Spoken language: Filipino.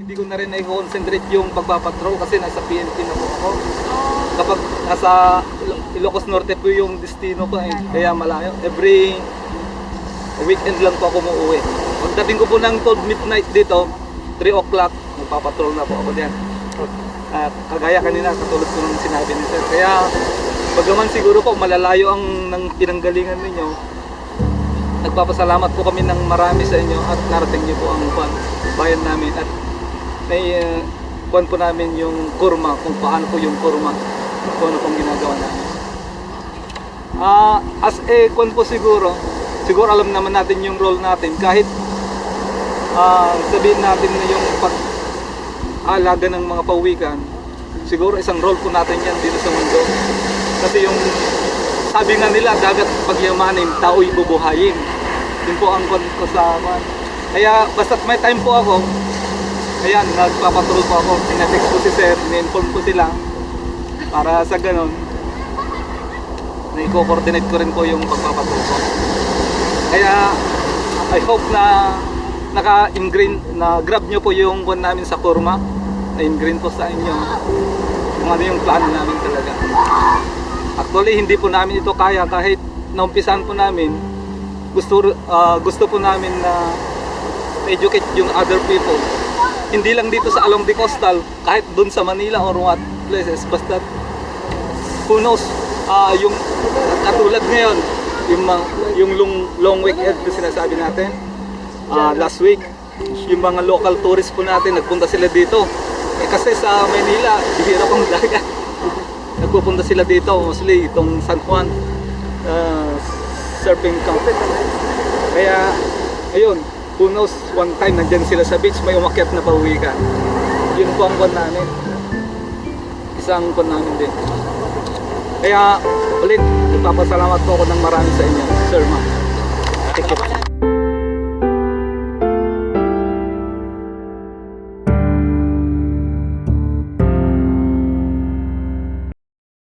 Hindi ko na rin i-concentrate yung pagpapatrol kasi nasa PNP na po ako. Kapag nasa Ilocos Norte po yung destino ko, kaya malayo. Every weekend lang po ako umuwi. Pagdating ko po ng 12 midnight dito, 3 o'clock, magpapatrol na po ako diyan. Kagaya kanina, katulad ko nung sinabi ni Sir. Kaya, bagaman siguro po malalayo ang pinanggalingan ninyo, nagpapasalamat po kami ng marami sa inyo at narating niyo po ang bayan namin at may kuwan po namin yung kurma, kung paano po yung kurma, kung ano pong ginagawa namin. As a kuwan po siguro alam naman natin yung role natin kahit sabihin natin na yung pag-alaga ng mga pauwikan, siguro isang role po natin yan dito sa mundo. Kasi yung sabi nga nila, dagat pagyamanin, tao'y bubuhayin. Yun po ang ko sa akin. Kaya basta't may time po ako, ayan, nagpapatrol po ako. Pinatext po si Sir, in-inform po sila para sa ganun, na-coordinate ko rin po yung pagpapatrol ko. Kaya I hope na naka-ingrain, na grab nyo po yung buwan namin sa kurma, na-ingrain po sa inyo kung ano yung plano namin talaga. Actually, hindi po namin ito kaya kahit naumpisan po namin, gusto po namin na educate yung other people. Hindi lang dito sa along the coastal, kahit dun sa Manila or what places, basta who knows, yung katulad ngayon, yung long weekend na sinasabi natin, last week, yung mga local tourists po natin, nagpunta sila dito. Kasi sa Manila, bihira pang dagat. Nagpupunta sila dito, mostly itong San Juan surfing camp. Kaya, ayun, who knows, one time nandyan sila sa beach, may umakyat na pauwi ka. Yun po ang buwan namin. Isang buwan namin din. Kaya, ulit, nagpapasalamat po ako ng marami sa inyo, Sir Ma'am. Thank you.